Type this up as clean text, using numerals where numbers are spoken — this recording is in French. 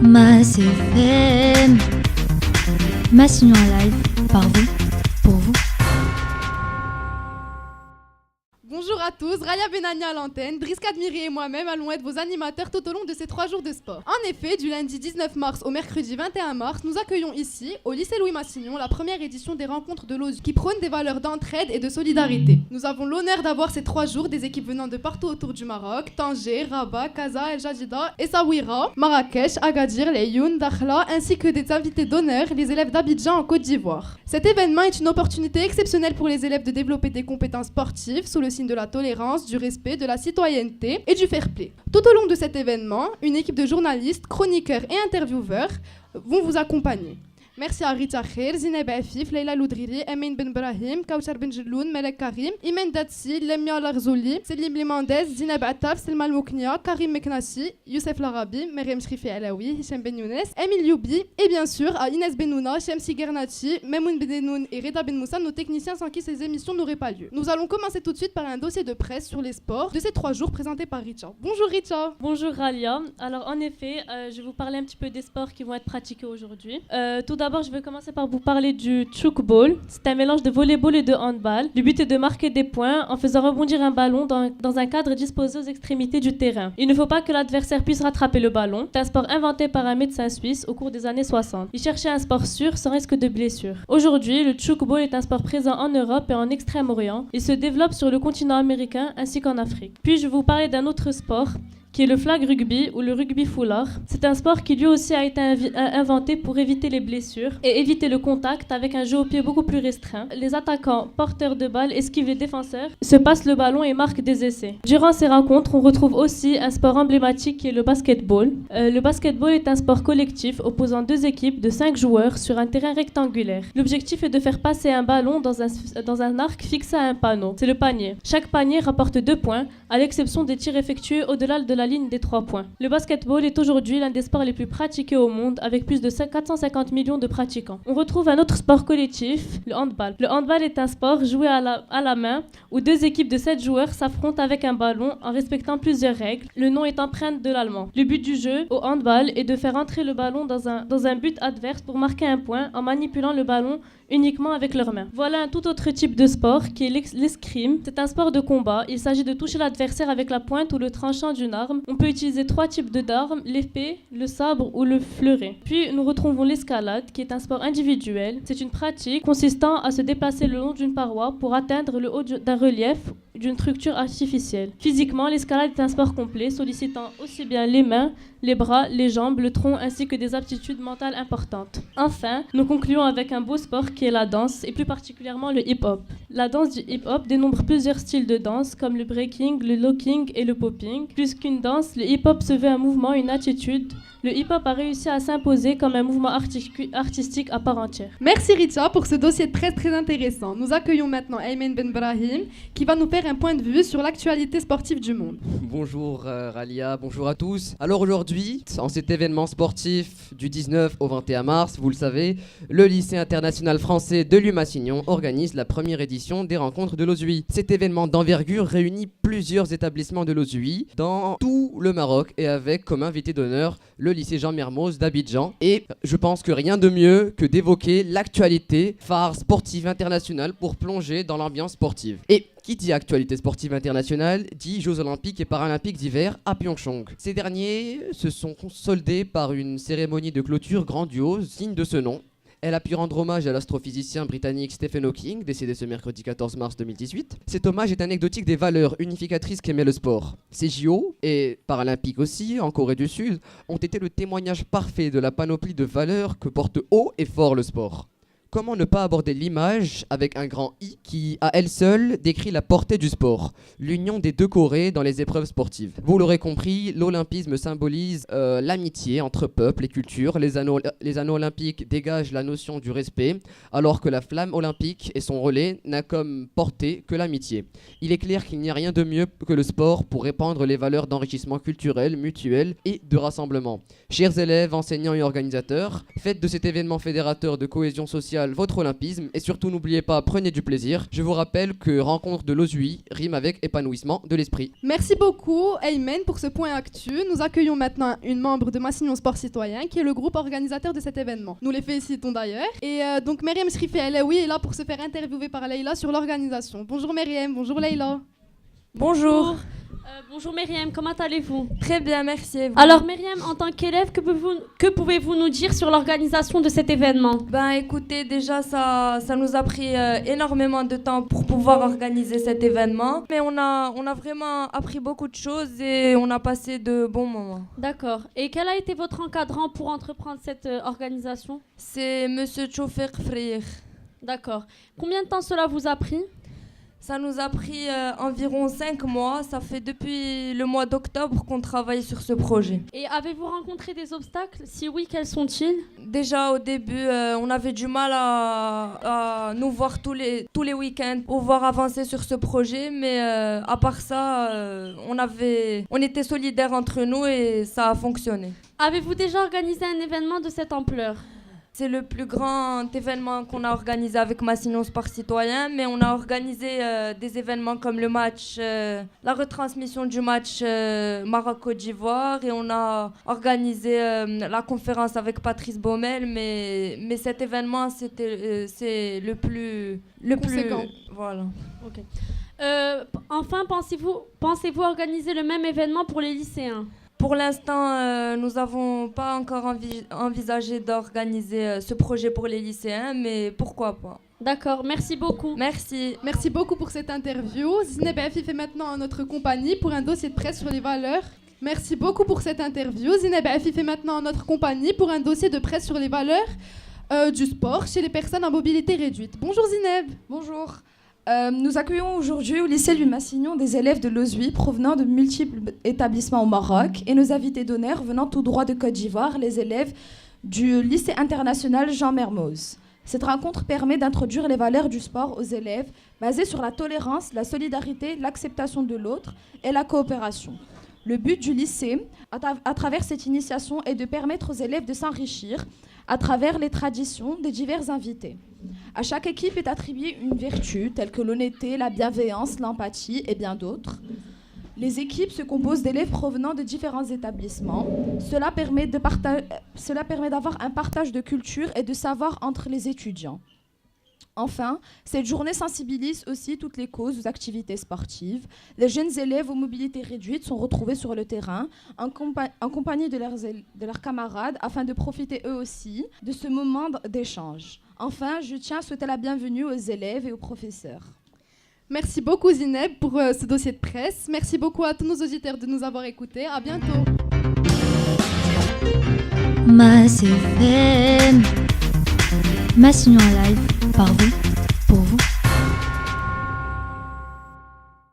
Mass FM. Massignon en live, par vous, pour vous. Bonjour à tous, Raya Benani à l'antenne, Driska Admiri et moi-même allons être vos animateurs tout au long de ces 3 jours de sport. En effet, du lundi 19 mars au mercredi 21 mars, nous accueillons ici, au lycée Louis Massignon, la première édition des rencontres de l'OSU qui prône des valeurs d'entraide et de solidarité. Nous avons l'honneur d'avoir ces 3 jours des équipes venant de partout autour du Maroc, Tanger, Rabat, Casa, El Jadida, Essaouira, Marrakech, Agadir, Laayoune, Dakhla, ainsi que des invités d'honneur, les élèves d'Abidjan en Côte d'Ivoire. Cet événement est une opportunité exceptionnelle pour les élèves de développer des compétences sportives sous le signe de la tolérance, du respect, de la citoyenneté et du fair play. Tout au long de cet événement, une équipe de journalistes, chroniqueurs et intervieweurs vont vous accompagner. Merci à Rita Khair, Zineb Afif, Leila Loudriri, Amin Ben Brahim, Kauchar Ben Jelloun, Melek Karim, Imen Datsi, Lemia Larzouli, Selim Limandez, Zineb Attaf, Selma Mouknia, Karim Meknassi, Youssef Larabi, Meriem Shrifi Alaoui, Hichem Ben Younes, Emile Youbi et bien sûr à Inès Benouna, Shamsi Gernati, Memoun Bedenoun et Reda Ben Moussa, nos techniciens sans qui ces émissions n'auraient pas lieu. Nous allons commencer tout de suite par un dossier de presse sur les sports de ces 3 jours présenté par Richa. Bonjour Richa. Bonjour Ralia. Alors en effet, je vais vous parler un petit peu des sports qui vont être pratiqués aujourd'hui. Tout d'abord, je vais commencer par vous parler du tchoukball. C'est un mélange de volleyball et de handball. Le but est de marquer des points en faisant rebondir un ballon dans un cadre disposé aux extrémités du terrain. Il ne faut pas que l'adversaire puisse rattraper le ballon. C'est un sport inventé par un médecin suisse au cours des années 60. Il cherchait un sport sûr sans risque de blessure. Aujourd'hui, le tchoukball est un sport présent en Europe et en Extrême-Orient. Il se développe sur le continent américain ainsi qu'en Afrique. Puis je vais vous parler d'un autre sport qui est le flag rugby ou le rugby foulard. C'est un sport qui lui aussi a été inventé pour éviter les blessures et éviter le contact avec un jeu au pied beaucoup plus restreint. Les attaquants, porteurs de balles, esquivent les défenseurs, se passent le ballon et marquent des essais. Durant ces rencontres, on retrouve aussi un sport emblématique qui est le basketball. Le basketball est un sport collectif opposant 2 équipes de 5 joueurs sur un terrain rectangulaire. L'objectif est de faire passer un ballon dans un arc fixé à un panneau. C'est le panier. Chaque panier rapporte 2 points, à l'exception des tirs effectués au-delà de la ligne des 3 points. Le basketball est aujourd'hui l'un des sports les plus pratiqués au monde avec plus de 450 millions de pratiquants. On retrouve un autre sport collectif, le handball. Le handball est un sport joué à la main où 2 équipes de 7 joueurs s'affrontent avec un ballon en respectant plusieurs règles. Le nom est empreinte de l'allemand. Le but du jeu au handball est de faire entrer le ballon dans un but adverse pour marquer un point en manipulant le ballon uniquement avec leurs mains. Voilà un tout autre type de sport qui est l'escrime. C'est un sport de combat. Il s'agit de toucher l'adversaire avec la pointe ou le tranchant d'une arme. On peut utiliser 3 types d'armes, l'épée, le sabre ou le fleuret. Puis nous retrouvons l'escalade qui est un sport individuel. C'est une pratique consistant à se déplacer le long d'une paroi pour atteindre le haut d'un relief d'une structure artificielle. Physiquement, l'escalade est un sport complet sollicitant aussi bien les mains, les bras, les jambes, le tronc ainsi que des aptitudes mentales importantes. Enfin, nous concluons avec un beau sport qui est la danse et plus particulièrement le hip-hop. La danse du hip-hop dénombre plusieurs styles de danse comme le breaking, le locking et le popping. Plus qu'une danse, le hip-hop se veut un mouvement, une attitude. Le hip-hop a réussi à s'imposer comme un mouvement artistique à part entière. Merci Richa pour ce dossier de presse très intéressant. Nous accueillons maintenant Aymen Ben Brahim qui va nous faire un point de vue sur l'actualité sportive du monde. Bonjour Ralia, bonjour à tous. Alors aujourd'hui, en cet événement sportif du 19 au 21 mars, vous le savez, le lycée international français de Lumassignon organise la première édition des rencontres de l'OSUI. Cet événement d'envergure réunit plusieurs établissements de l'OSUI dans tout le Maroc et avec comme invité d'honneur le lycée Jean Mermoz d'Abidjan. Et je pense que rien de mieux que d'évoquer l'actualité phare sportive internationale pour plonger dans l'ambiance sportive. Et qui dit actualité sportive internationale dit Jeux olympiques et paralympiques d'hiver à Pyeongchang. Ces derniers se sont soldés par une cérémonie de clôture grandiose, signe de ce nom. Elle a pu rendre hommage à l'astrophysicien britannique Stephen Hawking, décédé ce mercredi 14 mars 2018. Cet hommage est anecdotique des valeurs unificatrices qu'aimait le sport. Ces JO, et paralympiques aussi, en Corée du Sud, ont été le témoignage parfait de la panoplie de valeurs que porte haut et fort le sport. Comment ne pas aborder l'image avec un grand I qui, à elle seule, décrit la portée du sport, l'union des 2 Corées dans les épreuves sportives. Vous l'aurez compris, l'olympisme symbolise l'amitié entre peuples et cultures. Les anneaux olympiques dégagent la notion du respect, alors que la flamme olympique et son relais n'a comme portée que l'amitié. Il est clair qu'il n'y a rien de mieux que le sport pour répandre les valeurs d'enrichissement culturel, mutuel et de rassemblement. Chers élèves, enseignants et organisateurs, faites de cet événement fédérateur de cohésion sociale égale votre olympisme. Et surtout, n'oubliez pas, prenez du plaisir. Je vous rappelle que rencontre de l'OSUI rime avec épanouissement de l'esprit. Merci beaucoup, Aymen, pour ce point actu. Nous accueillons maintenant une membre de Massignon Sport Citoyen, qui est le groupe organisateur de cet événement. Nous les félicitons d'ailleurs. Et donc, Myriam Shrifi, elle est là pour se faire interviewer par Leïla sur l'organisation. Bonjour Myriam, bonjour Leïla. Bonjour. Bonjour Myriam, comment allez-vous? Très bien, merci. Et vous? Alors Myriam, en tant qu'élève, que pouvez-vous nous dire sur l'organisation de cet événement? Ben écoutez, déjà ça nous a pris énormément de temps pour pouvoir organiser cet événement. Mais on a vraiment appris beaucoup de choses et on a passé de bons moments. D'accord. Et quel a été votre encadrant pour entreprendre cette organisation? C'est Monsieur Tchoufir Freyr. D'accord. Combien de temps cela vous a pris? Ça nous a pris environ 5 mois. Ça fait depuis le mois d'octobre qu'on travaille sur ce projet. Et avez-vous rencontré des obstacles? Si oui, quels sont-ils? Déjà au début, on avait du mal à nous voir tous les week-ends, pouvoir avancer sur ce projet. Mais à part ça, on était solidaires entre nous et ça a fonctionné. Avez-vous déjà organisé un événement de cette ampleur? C'est le plus grand événement qu'on a organisé avec Massignon Sport Citoyen, mais on a organisé des événements comme le match, la retransmission du match Maroc-Côte d'Ivoire, et on a organisé la conférence avec Patrice Baumel, mais cet événement c'est le plus Conséquent. Voilà. Ok. Enfin, pensez-vous organiser le même événement pour les lycéens? Pour l'instant, nous n'avons pas encore envisagé d'organiser ce projet pour les lycéens, mais pourquoi pas. D'accord, merci beaucoup. Merci. Merci beaucoup pour cette interview. Zineb Afi fait maintenant en notre compagnie pour un dossier de presse sur les valeurs. Merci beaucoup pour cette interview. Zineb Afi fait maintenant en notre compagnie pour un dossier de presse sur les valeurs du sport chez les personnes à mobilité réduite. Bonjour Zineb. Bonjour. Nous accueillons aujourd'hui au lycée Louis Massignon des élèves de l'OSUI provenant de multiples établissements au Maroc et nos invités d'honneur venant tout droit de Côte d'Ivoire, les élèves du lycée international Jean Mermoz. Cette rencontre permet d'introduire les valeurs du sport aux élèves basées sur la tolérance, la solidarité, l'acceptation de l'autre et la coopération. Le but du lycée, à travers cette initiation, est de permettre aux élèves de s'enrichir à travers les traditions des divers invités. À chaque équipe est attribuée une vertu, telle que l'honnêteté, la bienveillance, l'empathie et bien d'autres. Les équipes se composent d'élèves provenant de différents établissements. Cela permet d'avoir un partage de culture et de savoir entre les étudiants. Enfin, cette journée sensibilise aussi toutes les causes aux activités sportives. Les jeunes élèves aux mobilités réduites sont retrouvés sur le terrain en compagnie de leurs camarades afin de profiter eux aussi de ce moment d'échange. Enfin, je tiens à souhaiter la bienvenue aux élèves et aux professeurs. Merci beaucoup Zineb pour ce dossier de presse. Merci beaucoup à tous nos auditeurs de nous avoir écoutés. À bientôt. Mass FM. Massignon en live, par vous.